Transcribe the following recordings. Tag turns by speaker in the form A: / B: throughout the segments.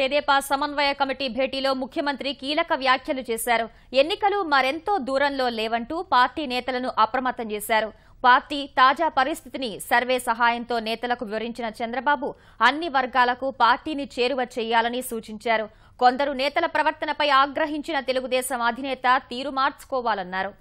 A: తెదేపా సమన్వయ కమిటీ భేటీలో ముఖ్యమంత్రి కీలక వ్యాఖ్యలు చేశారు. ఎన్నికలు మరెంతో దూరంలో లేవంటూ పార్టీ నేతలను అప్రమత్తం చేశారు. పార్టీ తాజా పరిస్థితిని సర్వే సహాయంతో నేతలకు వివరించిన చంద్రబాబు అన్ని వర్గాలకు పార్టీని చేరువ చేయాలని సూచించారు. కొందరు నేతల ప్రవర్తనపై ఆగ్రహించిన తెలుగుదేశం అధినేత తీరు మార్చుకోవాలన్నారు.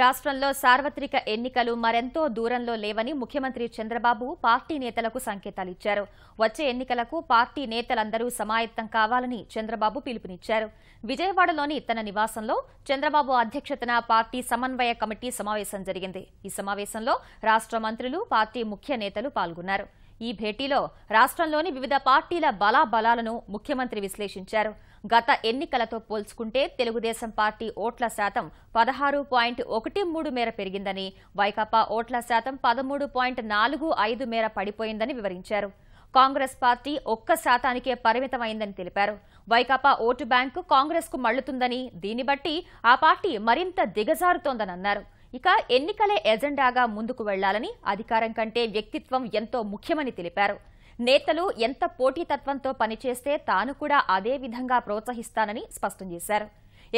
A: రాష్ట్రంలో సార్వత్రిక ఎన్నికలు మరెంతో దూరంలో లేవని ముఖ్యమంత్రి చంద్రబాబు పార్టీ నేతలకు సంకేతాలిచ్చారు. వచ్చే ఎన్నికలకు పార్టీ నేతలందరూ సమాయత్తం కావాలని చంద్రబాబు పిలుపునిచ్చారు. విజయవాడలోని తన నివాసంలో చంద్రబాబు అధ్యక్షతన పార్టీ సమన్వయ కమిటీ సమావేశం జరిగింది. ఈ సమావేశంలో రాష్ట్ర మంత్రులు, పార్టీ ముఖ్య నేతలు పాల్గొన్నారు. ఈ భేటీలో రాష్ట్రంలోని వివిధ పార్టీల బలాబలాలను ముఖ్యమంత్రి విశ్లేషించారు. గత ఎన్నికలతో పోల్చుకుంటే తెలుగుదేశం పార్టీ ఓట్ల శాతం 16.13 మేర పెరిగిందని, వైకాపా ఓట్ల శాతం 13.45 మేర పడిపోయిందని వివరించారు. కాంగ్రెస్ పార్టీ 1% పరిమితమైందని తెలిపారు. వైకాపా ఓటు బ్యాంకు కాంగ్రెస్ కు మళ్లుతుందని, దీన్ని బట్టి ఆ పార్టీ మరింత దిగజారుతోందని అన్నారు. ఇక ఎన్నికలే ఎజెండాగా ముందుకు వెళ్లాలని, అధికారం కంటే వ్యక్తిత్వం ఎంతో ముఖ్యమని తెలిపారు. నేతలు ఎంత పోటీతత్వంతో పనిచేస్తే తాను కూడా అదే విధంగా ప్రోత్సహిస్తానని స్పష్టం చేశారు.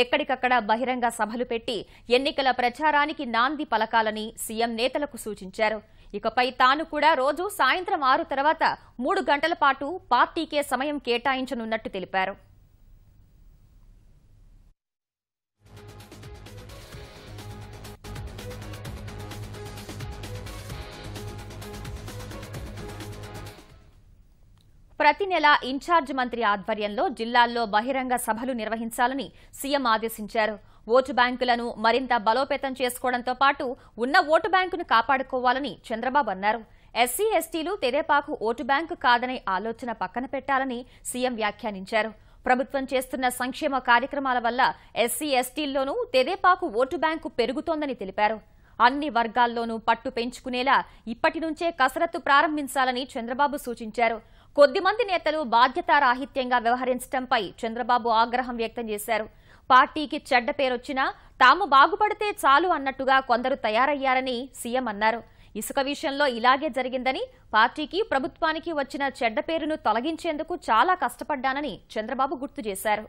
A: ఎక్కడికక్కడ బహిరంగ సభలు పెట్టి ఎన్నికల ప్రచారానికి నాంది పలకాలని సీఎం నేతలకు సూచించారు. ఇకపై తాను కూడా రోజు సాయంత్రం 6 తర్వాత 3 గంటల పాటు పార్టీకే సమయం కేటాయించనున్నట్టు తెలిపారు. ప్రతి నెల ఇన్ఛార్జ్ మంత్రి ఆధ్వర్యంలో జిల్లాల్లో బహిరంగ సభలు నిర్వహించాలని సీఎం ఆదేశించారు. ఓటు బ్యాంకులను మరింత బలోపేతం చేసుకోవడంతో పాటు ఉన్న ఓటు బ్యాంకును కాపాడుకోవాలని చంద్రబాబు అన్నారు. ఎస్సీ, ఎస్టీలు తెదేపాకు ఓటు బ్యాంకు కాదనే ఆలోచన పక్కన పెట్టాలని సీఎం వ్యాఖ్యానించారు. ప్రభుత్వం చేస్తున్న సంక్షేమ కార్యక్రమాల వల్ల ఎస్సీ, ఎస్టీల్లోనూ తెదేపాకు ఓటు బ్యాంకు పెరుగుతోందని తెలిపారు. అన్ని వర్గాల్లోనూ పట్టు పెంచుకునేలా ఇప్పటి నుంచే కసరత్తు ప్రారంభించాలని చంద్రబాబు సూచించారు. కొద్దిమంది నేతలు బాధ్యతారాహిత్యంగా వ్యవహరించడంపై చంద్రబాబు ఆగ్రహం వ్యక్తం చేశారు. పార్టీకి చెడ్డ పేరొచ్చినా తాము బాగుపడితే చాలు అన్నట్టుగా కొందరు తయారయ్యారని సీఎం అన్నారు. ఇసుక విషయంలో ఇలాగే జరిగిందని, పార్టీకి, ప్రభుత్వానికి వచ్చిన చెడ్డ పేరును తొలగించేందుకు చాలా కష్టపడ్డానని చంద్రబాబు గుర్తు చేశారు.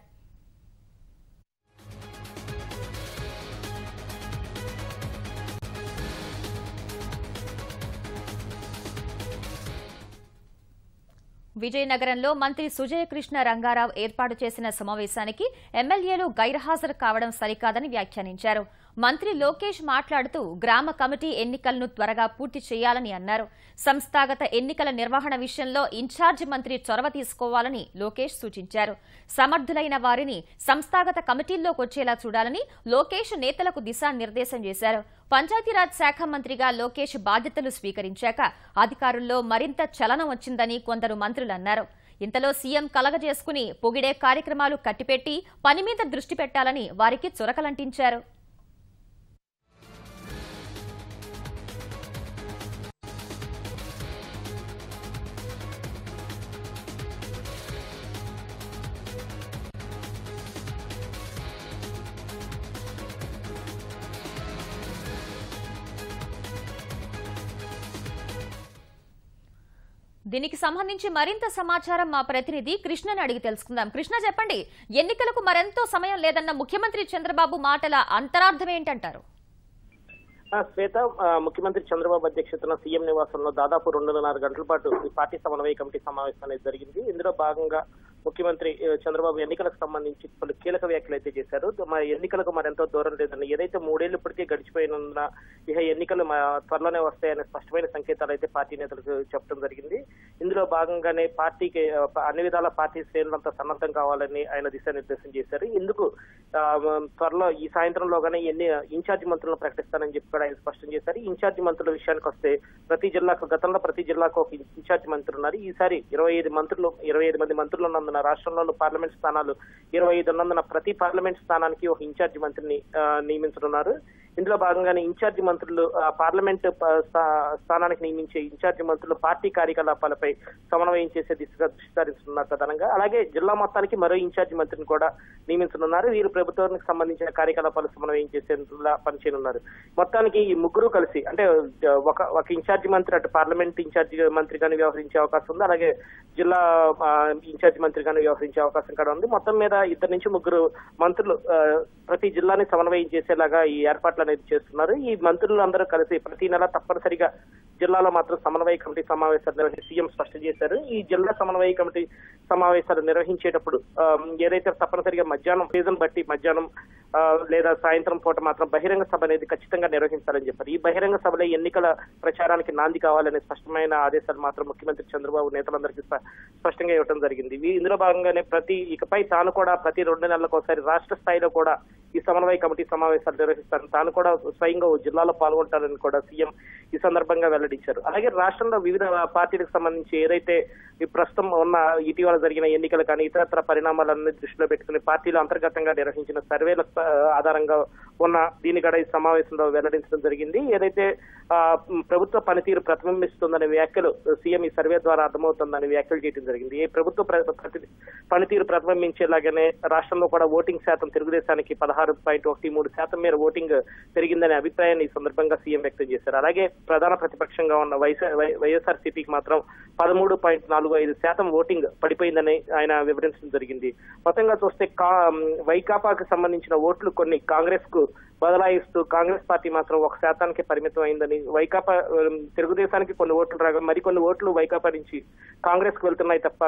A: విజయనగరంలో మంత్రి సుజయకృష్ణ రంగారావు ఏర్పాటు చేసిన సమావేశానికి ఎమ్మెల్యేలు గైర్హాజరు కావడం సరికాదని వ్యాఖ్యానించారు. మంత్రి లోకేష్ మాట్లాడుతూ గ్రామ కమిటీ ఎన్నికలను త్వరగా పూర్తి చేయాలని అన్నారు. సంస్థాగత ఎన్నికల నిర్వహణ విషయంలో ఇన్ఛార్జ్ మంత్రి చొరవ తీసుకోవాలని లోకేష్ సూచించారు. సమర్థులైన వారిని సంస్థాగత కమిటీల్లోకి వచ్చేలా చూడాలని లోకేష్ నేతలకు దిశానిర్దేశం చేశారు. పంచాయతీరాజ్ శాఖ మంత్రిగా లోకేష్ బాధ్యతలు స్వీకరించాక అధికారుల్లో మరింత చలనం వచ్చిందని కొందరు మంత్రులు అన్నారు. ఇంతలో సీఎం కలగజేసుకుని పొగిడే కార్యక్రమాలు కట్టిపెట్టి పని మీద దృష్టి పెట్టాలని వారికి చురకలంటించారు. దీనికి సంబంధించి మరింత సమాచారం మా ప్రతినిధి కృష్ణని అడిగి తెలుసుకుందాం. కృష్ణ, చెప్పండి, ఎన్నికలకు మరెంతో సమయం లేదన్న ముఖ్యమంత్రి చంద్రబాబు మాటల అంతరార్థం ఏంటంటారు?
B: శ్వేత, ముఖ్యమంత్రి చంద్రబాబు అధ్యక్షతన సీఎం నివాసంలో దాదాపు 2.5 గంటల పాటు ఈ పార్టీ సమన్వయ కమిటీ సమావేశం అనేది జరిగింది. ఇందులో భాగంగా ముఖ్యమంత్రి చంద్రబాబు ఎన్నికలకు సంబంధించి పలు కీలక వ్యాఖ్యలు అయితే చేశారు. ఎన్నికలకు మరెంతో దూరం లేదని, ఏదైతే 3 ఏళ్లు ఇప్పటికే గడిచిపోయినందున ఇక ఎన్నికలు త్వరలోనే వస్తాయనే స్పష్టమైన సంకేతాలు అయితే పార్టీ నేతలకు చెప్పడం జరిగింది. ఇందులో భాగంగానే పార్టీకి అన్ని విధాల పార్టీ శ్రేణులంతా సన్నద్ధం కావాలని ఆయన దిశానిర్దేశం చేశారు. ఇందుకు త్వరలో ఈ సాయంత్రంలోగానే ఇన్ఛార్జి మంత్రులను ప్రకటిస్తానని చెప్పి కూడా ఆయన స్పష్టం చేశారు. ఇన్ఛార్జి మంత్రుల విషయానికి వస్తే గతంలో ప్రతి జిల్లాకు ఒక ఇన్ఛార్జి మంత్రి ఉన్నారు. ఈసారి 25 మంది మంత్రులు ఉన్నందున రాష్ట్రంలో పార్లమెంట్ స్థానాలు 25 ఉన్నందున ప్రతి పార్లమెంట్ స్థానానికి ఒక ఇన్ఛార్జి మంత్రిని నియమించనున్నారు. ఇందులో భాగంగానే ఇన్ఛార్జి మంత్రులు పార్లమెంట్ స్థానానికి నియమించే ఇన్ఛార్జి మంత్రులు పార్టీ కార్యకలాపాలపై సమన్వయం చేసే దిశగా దృష్టి సారిస్తున్నారు ప్రధానంగా. అలాగే జిల్లా మొత్తానికి మరో ఇన్ఛార్జి మంత్రిని కూడా నియమించనున్నారు. వీరు ప్రభుత్వానికి సంబంధించిన కార్యకలాపాలు సమన్వయం చేసేందుకు పనిచేయనున్నారు. మొత్తానికి ఈ ముగ్గురు కలిసి అంటే ఒక ఇన్ఛార్జి మంత్రి అటు పార్లమెంట్ ఇన్ఛార్జి మంత్రిగాను వ్యవహరించే అవకాశం ఉంది, అలాగే జిల్లా ఇన్ఛార్జి మంత్రిగాను వ్యవహరించే అవకాశం కూడా ఉంది. మొత్తం మీద 2 నుంచి 3 మంత్రులు ప్రతి జిల్లాని సమన్వయం చేసేలాగా ఈ ఏర్పాట్లు అనేది చేస్తున్నారు. ఈ మంత్రులు అందరూ కలిసి ప్రతి నెల తప్పనిసరిగా జిల్లాలో మాత్రం సమన్వయ కమిటీ సమావేశాలు నిర్వహించి సీఎం స్పష్టం చేశారు. ఈ జిల్లా సమన్వయ కమిటీ సమావేశాలు నిర్వహించేటప్పుడు ఏదైతే తప్పనిసరిగా మధ్యాహ్నం సీజన్ బట్టి మధ్యాహ్నం లేదా సాయంత్రం పూట మాత్రం బహిరంగ సభ అనేది ఖచ్చితంగా నిర్వహించాలని చెప్పారు. ఈ బహిరంగ సభలో ఎన్నికల ప్రచారానికి నాంది కావాలనే స్పష్టమైన ఆదేశాలు మాత్రం ముఖ్యమంత్రి చంద్రబాబు నేతలందరికీ స్పష్టంగా ఇవ్వడం జరిగింది. ఇందులో భాగంగానే ఇకపై తాను కూడా ప్రతి 2 నెలలకు ఒకసారి రాష్ట్ర స్థాయిలో కూడా ఈ సమన్వయ కమిటీ సమావేశాలు నిర్వహిస్తారు, తాను కూడా స్వయంగా జిల్లాలో పాల్గొంటారని కూడా సీఎం ఈ సందర్భంగా వెల్లడించారు. అలాగే రాష్ట్రంలో వివిధ పార్టీలకు సంబంధించి ఏదైతే ఈ ప్రస్తుతం ఉన్న ఇటీవల జరిగిన ఎన్నికలు కానీ ఇతరత్ర పరిణామాలన్నీ దృష్టిలో పెట్టుకుని పార్టీలు అంతర్గతంగా నిర్వహించిన సర్వేల ఆధారంగా ఉన్న దీని కూడా ఈ సమావేశంలో వెల్లడించడం జరిగింది. ఏదైతే ప్రభుత్వ పనితీరు ప్రతిబింబిస్తుందనే వ్యాఖ్యలు సీఎం ఈ సర్వే ద్వారా అర్థమవుతుందని వ్యాఖ్యలు చేయడం జరిగింది. ఈ ప్రభుత్వ పనితీరు ప్రతిబింబించేలాగానే రాష్ట్రంలో కూడా ఓటింగ్ శాతం తెలుగుదేశానికి 16.13% మేర ఓటింగ్ పెరిగిందనే అభిప్రాయాన్ని ఈ సందర్భంగా సీఎం వ్యక్తం చేశారు. అలాగే ప్రధాన ప్రతిపక్షంగా ఉన్న వైఎస్ఆర్సీపీకి మాత్రం 13.45% ఓటింగ్ పడిపోయిందని ఆయన వివరించడం జరిగింది. మొత్తంగా చూస్తే వైకాపాకు సంబంధించిన ఓట్లు కొన్ని కాంగ్రెస్ కు బదలాయిస్తూ కాంగ్రెస్ పార్టీ మాత్రం 1% పరిమితం అయిందని, వైకాపా తెలుగుదేశానికి కొన్ని ఓట్లు రాగా మరికొన్ని ఓట్లు వైకాపా నుంచి కాంగ్రెస్ కు వెళ్తున్నాయి తప్ప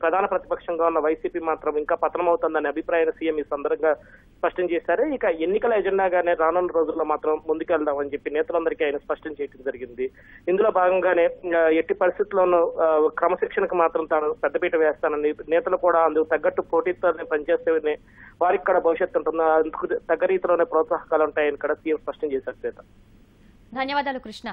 B: ప్రధాన ప్రతిపక్షంగా ఉన్న వైసీపీ మాత్రం ఇంకా పతనమవుతుందనే అభిప్రాయాన్ని సీఎం ఈ సందర్భంగా స్పష్టం చేశారు. ఇక ఎన్నికల ఎజెండాగానే రానున్న రోజుల్లో మాత్రం ముందుకెళ్దామని చెప్పి నేతలందరికీ ఆయన స్పష్టం చేయడం జరిగింది. ఇందులో భాగంగానే ఎట్టి పరిస్థితుల్లోనూ క్రమశిక్షణకు మాత్రం తాను పెద్దపీట వేస్తానని, నేతలు కూడా అందుకు తగ్గట్టు పోటీతో పనిచేస్తే వారికి కూడా భవిష్యత్తు ఉంటుందో అందుకు తగ్గ రీతిలోనే ప్రోత్సాహకాలు ఉంటాయని కూడా సీఎం స్పష్టం చేశారు.
A: ధన్యవాదాలు కృష్ణ.